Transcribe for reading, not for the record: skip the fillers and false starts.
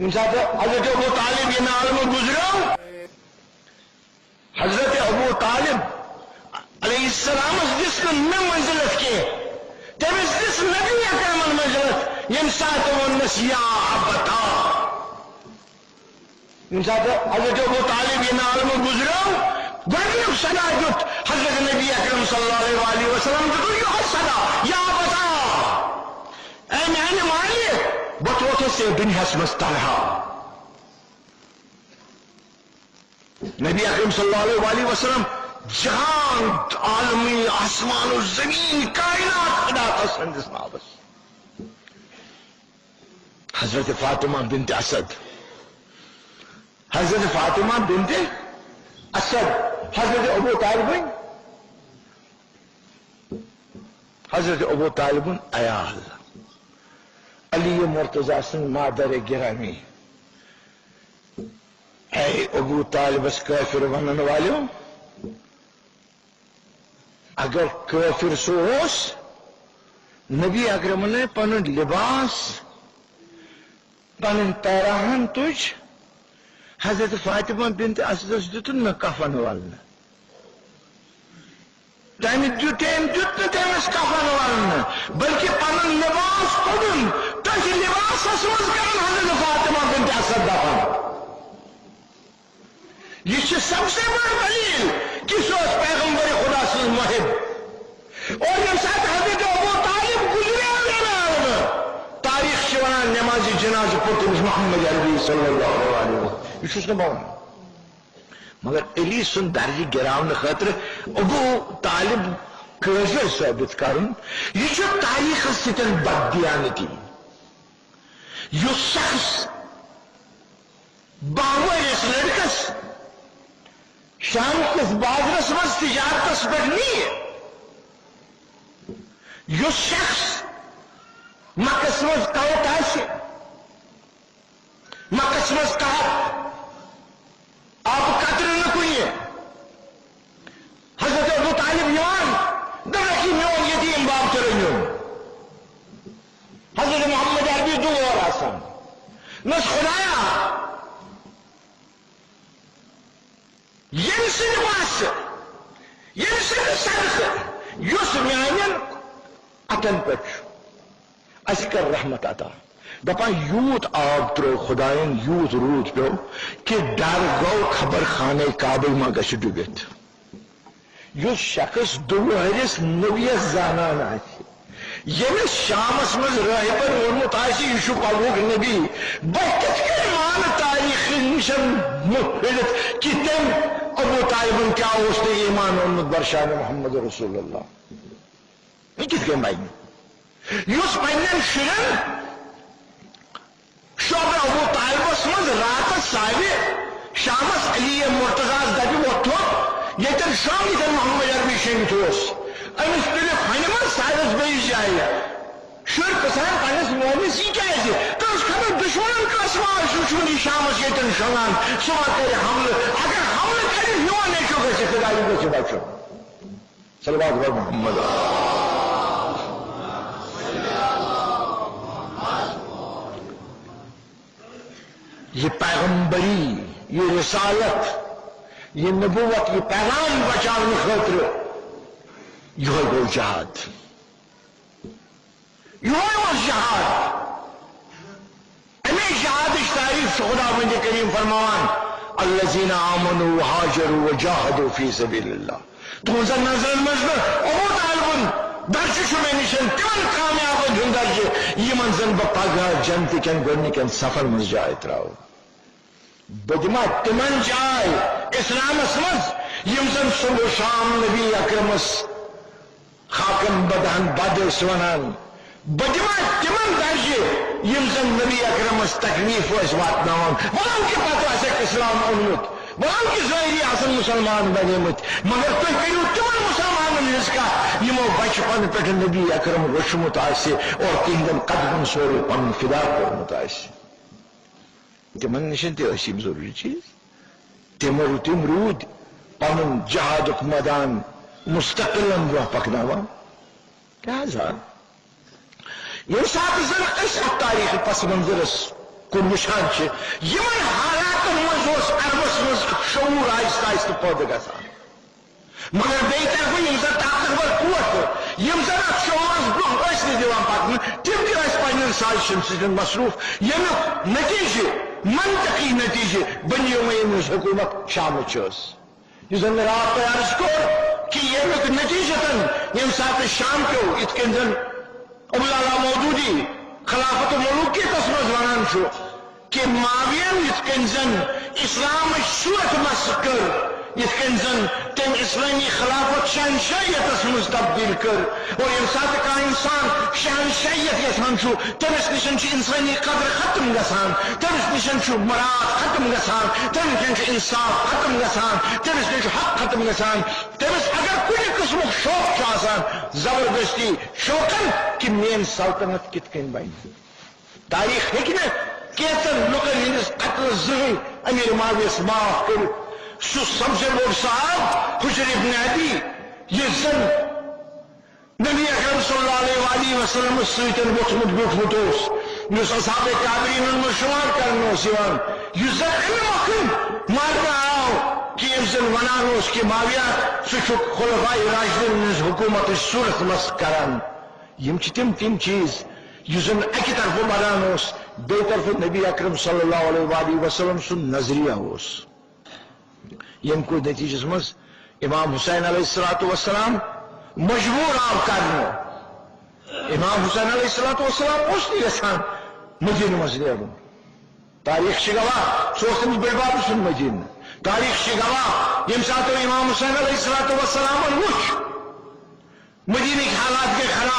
حضرت ابو طالب یہ عالم گزرو حضرت ابو طالب علیہ السلام دس میں منزلت کی تمس دس نبی اکرم منزلت یم سات ونس یا ابتا حضرت ابو طالب یہ عالم گزرو گۄڈنیُک صدا دیُت حضرت نبی اکرم صلی اللہ علیہ وسلم دیُت یہے صدا یا ابتا اے میانہِ مالک بہٕ ووتھُس ژےٚ دُنیاہس منٛز تنہا نبی اکرم صلی اللہ علیہ وسلم جہان عالمی آسمان و زمین کائنات خدا سندس ناوس حضرت فاطمہ بنت اسد حضرت فاطمہ بنت اسد حضرت ابو طالب حضرت ابو طالب عیال علی مرتضی سن مادر گرامی اے ابو طالبس کافر ونن والو اگر کافر سو اوس نبی اکرم نے پن لباس پن پیراہن تج حضرت فاطمہ بنت اسدس دتن میں کفن والن تم تمس کفن والن بلکہ پن لباس کڑن تھی لباس مز کر حضرت فاطمہ بنت اسد دفن یہ سب سے بڑا دلیل کہ سو پیغمبر خدا سن محب اور یم سات حضرت ابو طالب گزرے تاریخ ونان نماز جنازہ پتمس محمد عربی صلی اللہ علیہ وسلم یہ بون مگر علی سن درجہ گراؤن خاطر ابو طالب کافر ثابت کرن یہ تاریخ ستن بددیانتی یہ شخص باورس لڑکس شام کس بازرس مز تجارتس پہ نہیں یہ شخص مکس مز قوت آسے مکس مز قحط آپ قطر نہ کنی حضرت ابو طالب یوان دلکی میون یتیم باپ چرنیو حضرت محمد عربی دو اور آسان نس خدایا یم سن واس یم سن سرس یس میانن اتن پہ اس کر رحمت عطا دپان یوت آب ترو خدائن یوت رود پو کہ ڈر گو خبر خانے کعبہ ما گش ڈبت یس شخص دوہرس نبیس زانان آتی یمس شامس مز راہبر ونمت آسی یہ پلوک نبی بہ کت کر مان تاریخ نشن مفرت کہ تم ابو طالبن کیا اس نے ایمان ونمت برشان محمد رسول اللہ یہ کت کر مائن یس پنن شرن شعبہ ابو طالبس مز رات ساوی شامس علی مرتضی دبی وتھو یتن شام یتن محمد عربی شمت امس پہ پھنہ سارس بیس جائے شر پسان پنس مولس یہ کیازِ تس خبر دشمنن کس وچھون یہ شامس یتن شونان سہ کر حملہ اگر حملہ کر میون نیچو گھر خدا گھر بچو صلوات بر محمد یہ پیغمبری یہ رسالت یہ نبوت یہ پیغام بچانے خاطر یہ گو جہاد یہ جہاد امی جہاد تعریف خدا بند کریم فرمان الذین آمنوا وہاجروا وجاہدوا فی سبیل اللہ تہذا نظر مز ابو طالب درجہ میں نشن تمن کامیاب ہند درجہ یمن زن بہ پگہ جنت کن گۄڈنِکٮ۪ن سفر مز جائے تراو بہ دما تمن جائے اسلامس مز یم زن صبح شام نبی اکرمس خاکن بدہن بد ونان بہ دما تمن درجہ یم زن نبی اکرمس تکلیف واتناوان ولو کہ پتہ آسیکھ اسلام اونمت ولو کہ ظاہری آسن مسلمان بنیمت مگر تھی کرو تمن مسلمانن ہز کتھ یمو بچپن پہ نبی اکرم وچھمت آسہ اور تہندین قدمن سورے پن فدا کورمت آسہ تمن نشن تہ ٲسۍ یِم ضروری چیز تم روٗدۍ پنُن جہادُک میدان مستقلن برٛونٛہہ پکناوان لہذا ییٚمہِ ساتہٕ زن أسۍ اتھ تاریخ پس منظرس کن وچھان یمن حالاتن مز عربس مز شعور آہستہ آہستہ پودہ گژھان مگر بیٚیہِ طرفہٕ یم زن طاقتور قوت یم زن اتھ شعورس برونٛہہ ٲسۍ نہٕ دِوان پکنہٕ تِم تہِ ٲسۍ پننٮ۪ن سازشن سۭتۍ مصروف ییٚمیُک نتیجہ منطقی نتیجہ بنی امیہ ہٕنٛز حکومت شامچ ٲس یُس زن مےٚ راتھ تۄہہِ عرض کوٚر کہ ییٚمیُک نتیجتن ییٚمہِ ساتہٕ شام پیوٚو یِتھ کٔنۍ زن ابوالعلا مودودی خلافت ملوکیتس منٛز ونان چھُ کہ معاویہن یِتھ کٔنۍ زن اسلامٕچ صورت مسخ کٔر یِتھ کٔنۍ زن تم اسلامی خلافت شہنشاہیتس مز تبدیل کر اور یم سات کانٛہہ انسان شہنشاہیت یژھان چھُ تٔمِس نِشن چھِ انسانی قدر ختم گژھان تٔمِس نِشن چھُ مراد ختم گژھان تٔمِس نِشن چھُ انصاف ختم گژھان تٔمِس نِش چھُ حق ختم گژھان تٔمِس اگر کُنہِ قٕسمُک شوق چھُ آسان زبردستی شوقن کہ میٲنۍ سلطنت کِتھ کٔنۍ بنہِ تاریخ ہیٚکہِ نہٕ کینٛژن لُکن ہٕنٛدِس قتلس زٕہٕنۍ امیر معاویہس معاف کٔرِتھ سُہ سب سے بوڑ صاحب حجر ابن عدی یُس زن نبی اکرم صلی اللہ علیہ وآلہ وسلم سۭتۍ ووٚتھمُت بیوٗٹھمُت اوس یُس اصحاب کابریٖنن منٛز شُمار کرنہٕ اوس یِوان یُس زن امہِ مۄکھٕ مارنہٕ آو کہ ییٚمہِ زن ونان اوس کہ معاویہ سُہ چھُ خلفائے راشدین ہٕنٛز حکوٗمتٕچ صورت مسخ کران یم چھِ تِم چیٖز یُس زن اکہِ طرفہٕ بنان اوس بیٚیہِ طرفہٕ نبی اکرم صلی اللہ علیہ وآلہ وسلم سُنٛد نظریہ اوس یم کو نتیجس مز امام حسین علیہ الصلوۃ والسلام مجبور آو کرنہٕ امام حسین علیہ الصلوۃ والسلام اوس نہٕ یژھان مدینہ منٛز نیرُن تاریخ چھِ گواہ سُہ اوس تٔمِس بٔڑۍ بب سُنٛد مدینہ تاریخ چھِ گواہ ییٚمہِ ساتہٕ امام حسین علیہ الصلوۃ والسلامن وُچھ مدینٕکۍ حالات گٔے خراب